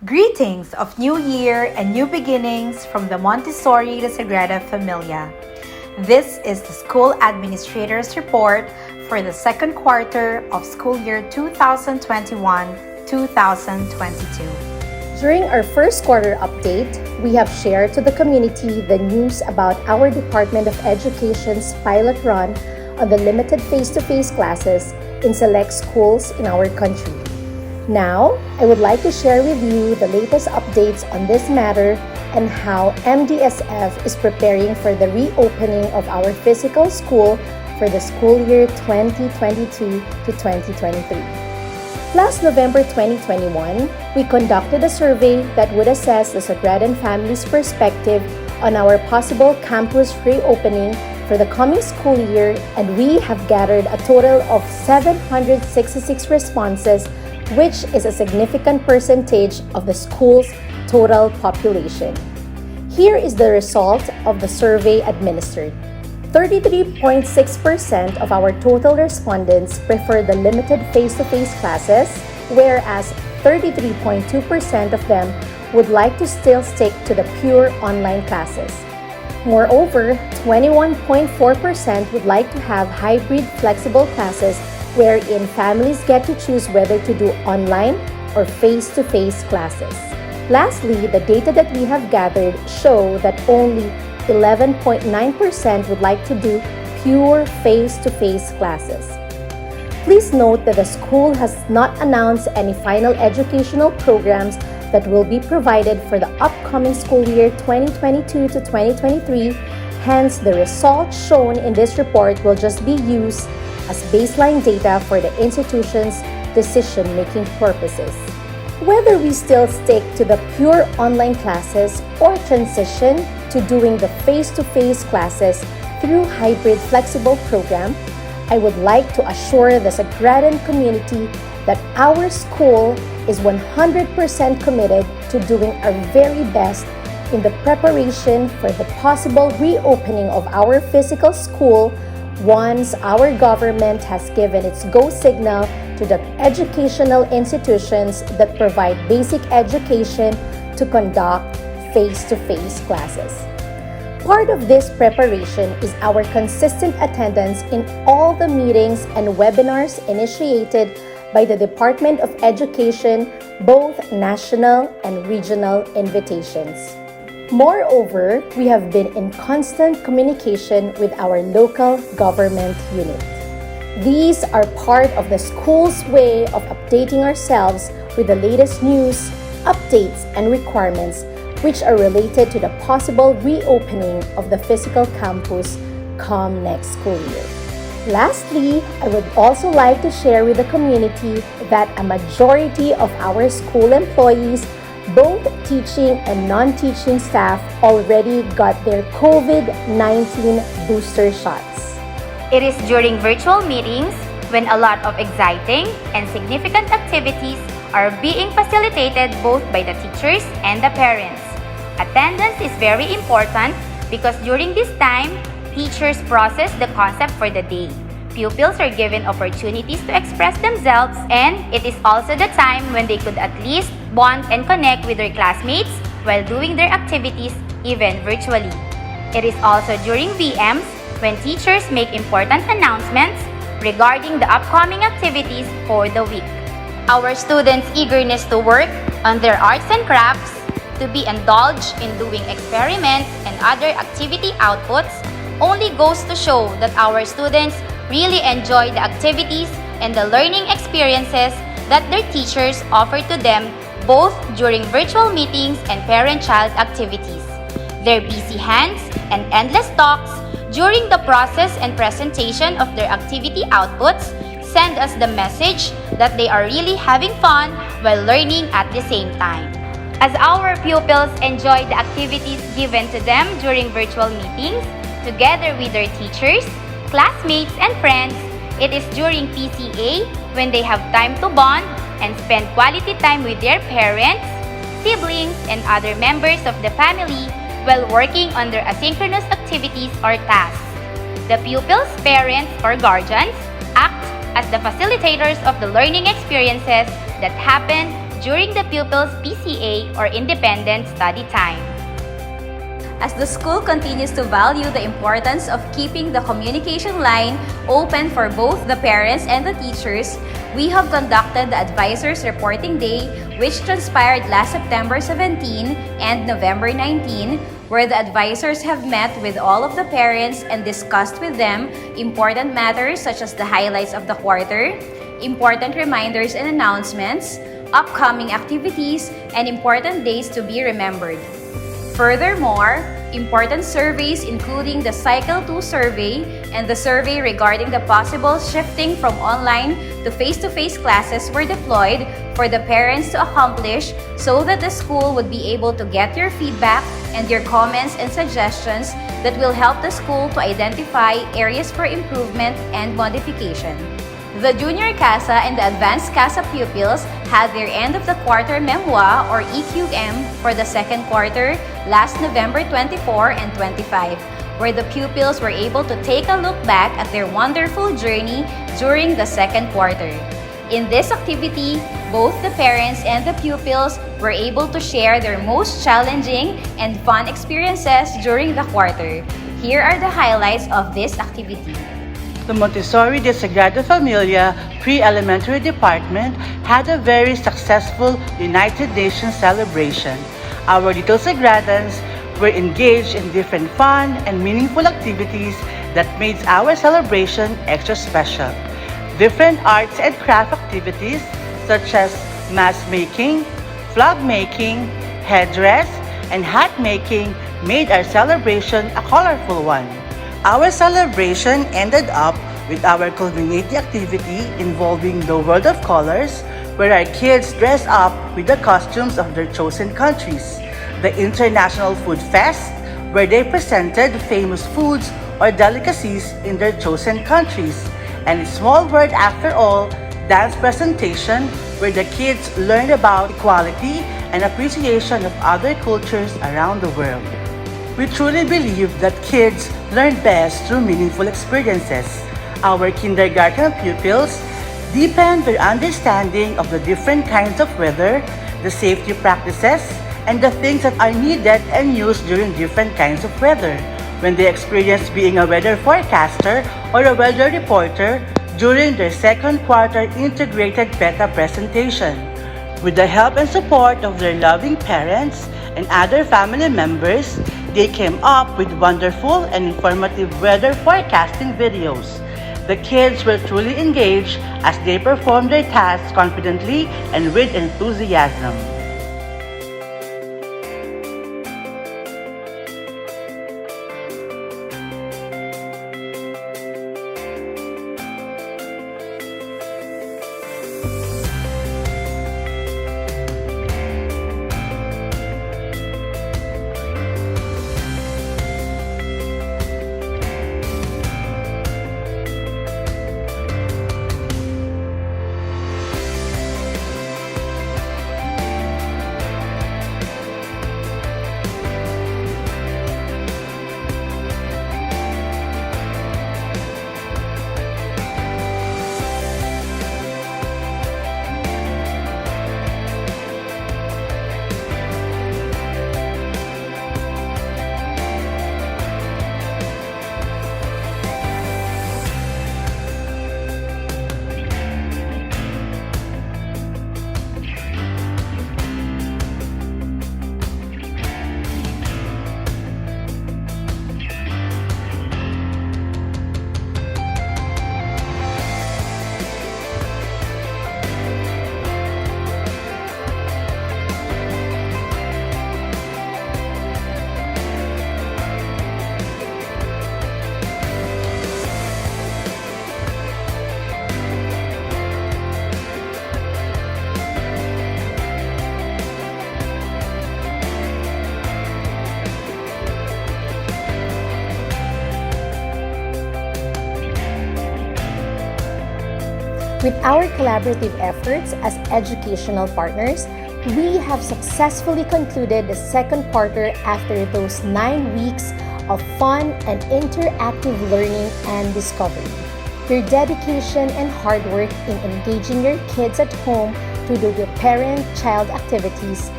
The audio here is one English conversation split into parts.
Greetings of New Year and new beginnings from the Montessori to Sagrada Familia. This is the School Administrator's Report for the second quarter of school year 2021-2022. During our first quarter update, we have shared to the community the news about our Department of Education's pilot run on the limited face-to-face classes in select schools in our country. Now, I would like to share with you the latest updates on this matter and how MDSF is preparing for the reopening of our physical school for the school year 2022 to 2023. Last November 2021, we conducted a survey that would assess the Sagradan family's perspective on our possible campus reopening for the coming school year, and we have gathered a total of 766 responses, which is a significant percentage of the school's total population. Here is the result of the survey administered. 33.6% of our total respondents prefer the limited face-to-face classes, whereas 33.2% of them would like to still stick to the pure online classes. Moreover, 21.4% would like to have hybrid flexible classes wherein families get to choose whether to do online or face-to-face classes. Lastly, the data that we have gathered show that only 11.9% would like to do pure face-to-face classes. Please note that the school has not announced any final educational programs that will be provided for the upcoming school year 2022 to 2023. Hence, the results shown in this report will just be used as baseline data for the institution's decision-making purposes. Whether we still stick to the pure online classes or transition to doing the face-to-face classes through hybrid flexible program, I would like to assure the Sagradan community that our school is 100% committed to doing our very best in the preparation for the possible reopening of our physical school once our government has given its go signal to the educational institutions that provide basic education to conduct face-to-face classes. Part of this preparation is our consistent attendance in all the meetings and webinars initiated by the Department of Education, both national and regional invitations. Moreover, we have been in constant communication with our local government unit. These are part of the school's way of updating ourselves with the latest news, updates, and requirements which are related to the possible reopening of the physical campus come next school year. Lastly, I would also like to share with the community that a majority of our school employees, both teaching and non-teaching staff, already got their COVID-19 booster shots. It is during virtual meetings when a lot of exciting and significant activities are being facilitated both by the teachers and the parents. Attendance is very important because during this time, teachers process the concept for the day. Pupils are given opportunities to express themselves, and it is also the time when they could at least bond and connect with their classmates while doing their activities, even virtually. It is also during VMs when teachers make important announcements regarding the upcoming activities for the week. Our students' eagerness to work on their arts and crafts, to be indulged in doing experiments and other activity outputs only goes to show that our students really enjoy the activities and the learning experiences that their teachers offer to them both during virtual meetings and parent-child activities. Their busy hands and endless talks during the process and presentation of their activity outputs send us the message that they are really having fun while learning at the same time. As our pupils enjoy the activities given to them during virtual meetings, together with their teachers, classmates, and friends, it is during PCA when they have time to bond and spend quality time with their parents, siblings, and other members of the family while working on their asynchronous activities or tasks. The pupils' parents or guardians act as the facilitators of the learning experiences that happen during the pupils' PCA or independent study time. As the school continues to value the importance of keeping the communication line open for both the parents and the teachers, we have conducted the Advisors Reporting Day, which transpired last September 17 and November 19, where the advisors have met with all of the parents and discussed with them important matters such as the highlights of the quarter, important reminders and announcements, upcoming activities, and important days to be remembered. Furthermore, important surveys including the Cycle 2 survey and the survey regarding the possible shifting from online to face-to-face classes were deployed for the parents to accomplish so that the school would be able to get your feedback and your comments and suggestions that will help the school to identify areas for improvement and modification. The Junior CASA and the Advanced CASA pupils had their end of the quarter Memoir or EQM for the second quarter last November 24 and 25, where the pupils were able to take a look back at their wonderful journey during the second quarter. In this activity, both the parents and the pupils were able to share their most challenging and fun experiences during the quarter. Here are the highlights of this activity. The Montessori de Sagrada Familia Pre-Elementary Department had a very successful United Nations celebration. Our little Sagradans were engaged in different fun and meaningful activities that made our celebration extra special. Different arts and craft activities such as mask making, flag making, headdress, and hat making made our celebration a colorful one. Our celebration ended up with our culminating activity involving the World of Colors, where our kids dress up with the costumes of their chosen countries. The International Food Fest, where they presented famous foods or delicacies in their chosen countries. And Small World After All dance presentation, where the kids learned about equality and appreciation of other cultures around the world. We truly believe that kids learn best through meaningful experiences. Our kindergarten pupils deepen their understanding of the different kinds of weather, the safety practices, and the things that are needed and used during different kinds of weather. When they experience being a weather forecaster or a weather reporter during their second quarter integrated PETA presentation. With the help and support of their loving parents and other family members, they came up with wonderful and informative weather forecasting videos. The kids were truly engaged as they performed their tasks confidently and with enthusiasm. With our collaborative efforts as educational partners, we have successfully concluded the second quarter after those 9 weeks of fun and interactive learning and discovery. Your dedication and hard work in engaging your kids at home through the parent-child activities,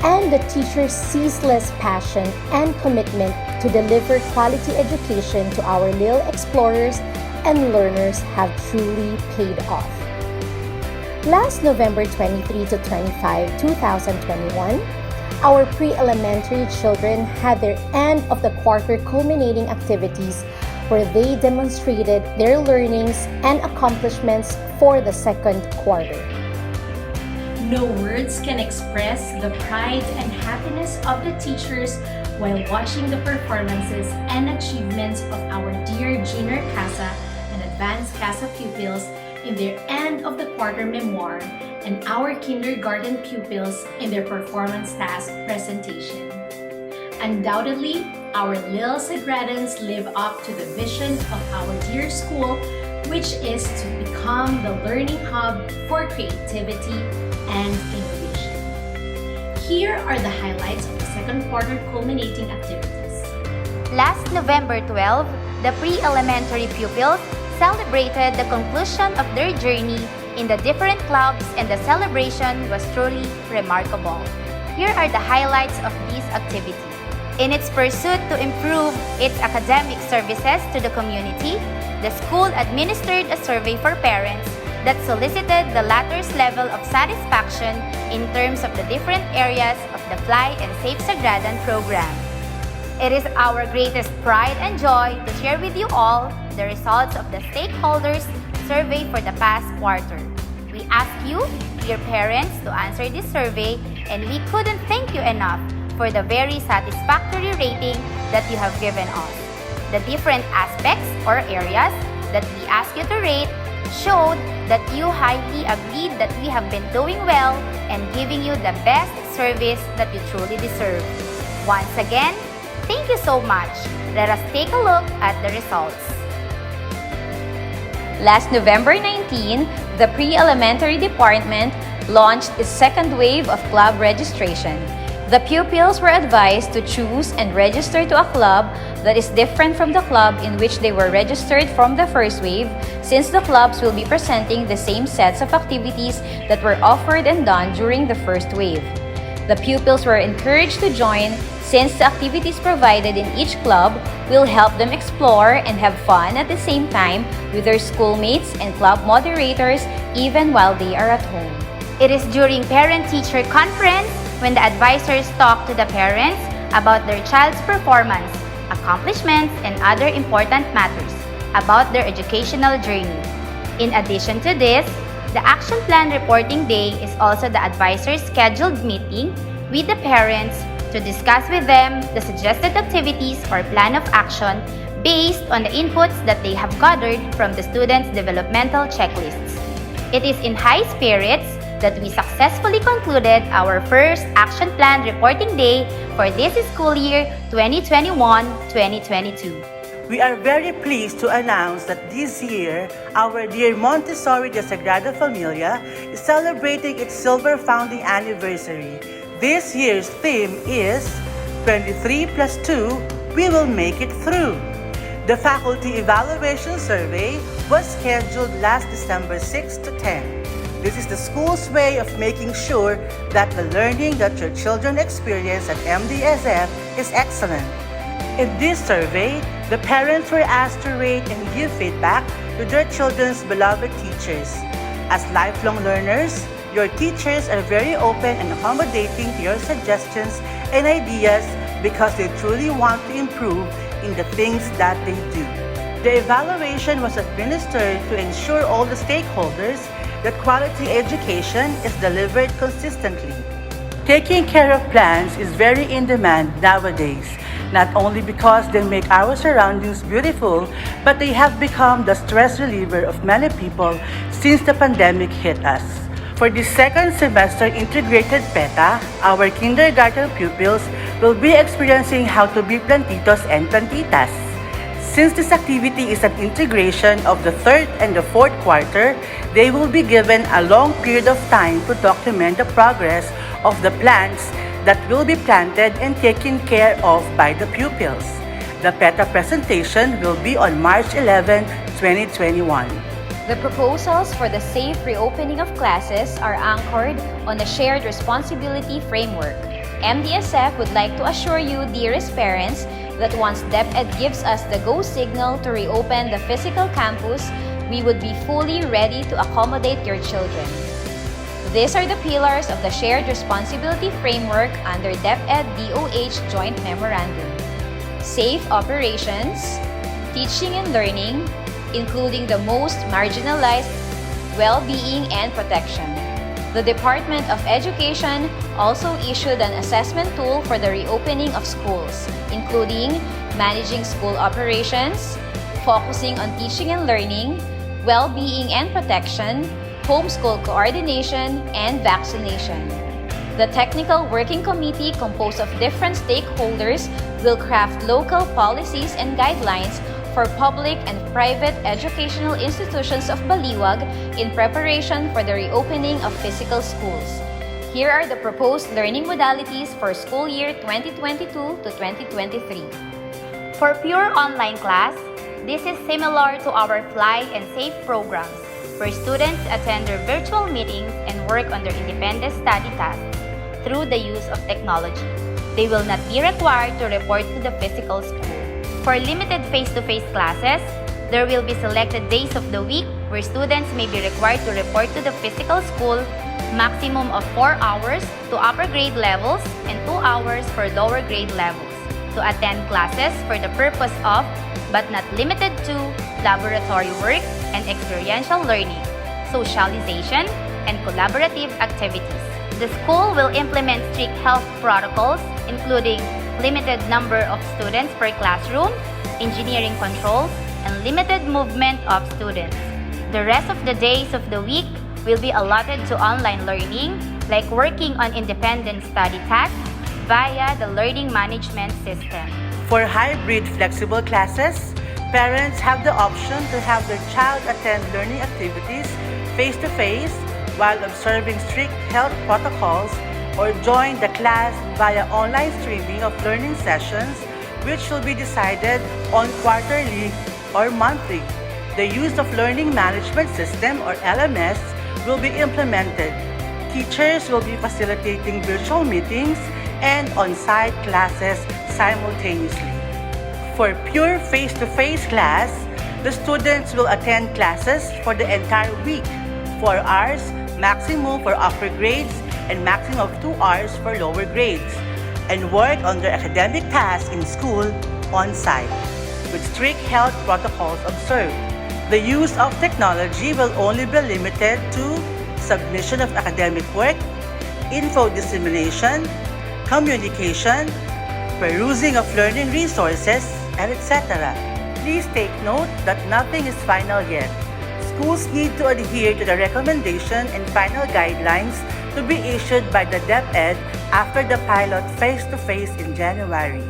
and the teacher's ceaseless passion and commitment to deliver quality education to our little explorers and learners have truly paid off. Last November 23 to 25, 2021, our pre-elementary children had their end of the quarter culminating activities where they demonstrated their learnings and accomplishments for the second quarter. No words can express the pride and happiness of the teachers while watching the performances and achievements of our dear junior CASA and advanced CASA pupils in their end of the quarter memoir and our kindergarten pupils in their performance task presentation. Undoubtedly, our little Sagradans live up to the vision of our dear school, which is to become the learning hub for creativity and innovation. Here are the highlights of the second quarter culminating activities. Last November 12, the pre-elementary pupils celebrated the conclusion of their journey in the different clubs, and the celebration was truly remarkable. Here are the highlights of this activity. In its pursuit to improve its academic services to the community, the school administered a survey for parents that solicited the latter's level of satisfaction in terms of the different areas of the Fly and Safe Sagradan program. It is our greatest pride and joy to share with you all the results of the stakeholders survey for the past quarter. We ask you, dear parents, to answer this survey, and we couldn't thank you enough for the very satisfactory rating that you have given us. The different aspects or areas that we ask you to rate showed that you highly agreed that we have been doing well and giving you the best service that you truly deserve. Once again, thank you so much. Let us take a look at the results. Last November 19, the pre-elementary department launched its second wave of club registration. The pupils were advised to choose and register to a club that is different from the club in which they were registered from the first wave, since the clubs will be presenting the same sets of activities that were offered and done during the first wave. The pupils were encouraged to join since the activities provided in each club will help them explore and have fun at the same time with their schoolmates and club moderators even while they are at home. It is during parent-teacher conference when the advisors talk to the parents about their child's performance, accomplishments, and other important matters about their educational journey. In addition to this, the Action Plan Reporting Day is also the advisors' scheduled meeting with the parents to discuss with them the suggested activities or plan of action based on the inputs that they have gathered from the students' developmental checklists. It is in high spirits that we successfully concluded our first Action Plan Reporting Day for this school year 2021-2022. We are very pleased to announce that this year, our dear Montessori de Sagrada Familia is celebrating its silver founding anniversary. This year's theme is 23 plus 2, we will make it through. The faculty evaluation survey was scheduled last December 6 to 10. This is the school's way of making sure that the learning that your children experience at MDSF is excellent. In this survey, the parents were asked to rate and give feedback to their children's beloved teachers. As lifelong learners, your teachers are very open and accommodating to your suggestions and ideas because they truly want to improve in the things that they do. The evaluation was administered to ensure all the stakeholders that quality education is delivered consistently. Taking care of plants is very in demand nowadays, not only because they make our surroundings beautiful, but they have become the stress reliever of many people since the pandemic hit us. For the second semester integrated PETA, our kindergarten pupils will be experiencing how to be plantitos and plantitas. Since this activity is an integration of the third and the fourth quarter, they will be given a long period of time to document the progress of the plants that will be planted and taken care of by the pupils. The PETA presentation will be on March 11, 2021. The proposals for the safe reopening of classes are anchored on a shared responsibility framework. MDSF would like to assure you, dearest parents, that once DepEd gives us the go signal to reopen the physical campus, we would be fully ready to accommodate your children. These are the pillars of the shared responsibility framework under DepEd DOH Joint Memorandum. Safe operations, teaching and learning, including the most marginalized, well-being and protection. The Department of Education also issued an assessment tool for the reopening of schools, including managing school operations, focusing on teaching and learning, well-being and protection, homeschool coordination, and vaccination. The Technical Working Committee, composed of different stakeholders, will craft local policies and guidelines for public and private educational institutions of Baliwag in preparation for the reopening of physical schools. Here are the proposed learning modalities for school year 2022 to 2023. For pure online class, this is similar to our Fly and Safe programs, where students attend their virtual meetings and work on their independent study tasks through the use of technology. They will not be required to report to the physical school. For limited face-to-face classes, there will be selected days of the week where students may be required to report to the physical school, maximum of 4 hours to upper grade levels and 2 hours for lower grade levels, to attend classes for the purpose of, but not limited to, laboratory work and experiential learning, socialization, and collaborative activities. The school will implement strict health protocols, including limited number of students per classroom, engineering controls, and limited movement of students. The rest of the days of the week will be allotted to online learning, like working on independent study tasks via the learning management system. For hybrid flexible classes, parents have the option to have their child attend learning activities face-to-face while observing strict health protocols, or join the class via online streaming of learning sessions, which will be decided on quarterly or monthly. The use of learning management system, or LMS, will be implemented. Teachers will be facilitating virtual meetings and on-site classes simultaneously. For pure face-to-face class, the students will attend classes for the entire week, 4 hours maximum for upper grades and maximum of 2 hours for lower grades, and work on their academic tasks in school on-site, with strict health protocols observed. The use of technology will only be limited to submission of academic work, info dissemination, communication, perusing of learning resources, and etc. Please take note that nothing is final yet. Schools need to adhere to the recommendation and final guidelines to be issued by the DepEd after the pilot face-to-face in January.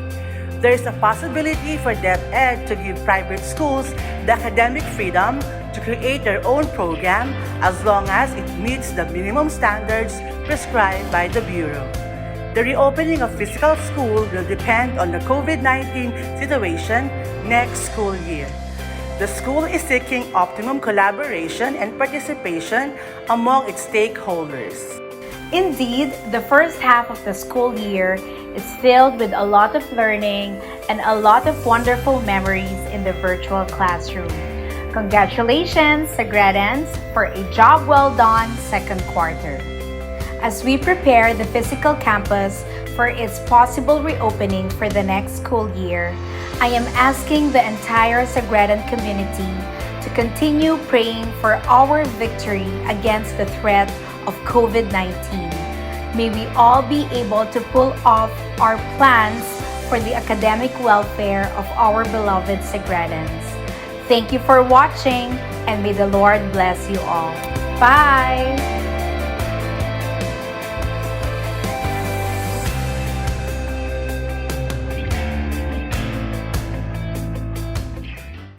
There is a possibility for DepEd to give private schools the academic freedom to create their own program as long as it meets the minimum standards prescribed by the Bureau. The reopening of physical school will depend on the COVID-19 situation next school year. The school is seeking optimum collaboration and participation among its stakeholders. Indeed, the first half of the school year is filled with a lot of learning and a lot of wonderful memories in the virtual classroom. Congratulations, Sagradans, for a job well done second quarter. As we prepare the physical campus for its possible reopening for the next school year, I am asking the entire Sagradan community to continue praying for our victory against the threat of COVID-19. May we all be able to pull off our plans for the academic welfare of our beloved Sagradans. Thank you for watching, and may the Lord bless you all. Bye!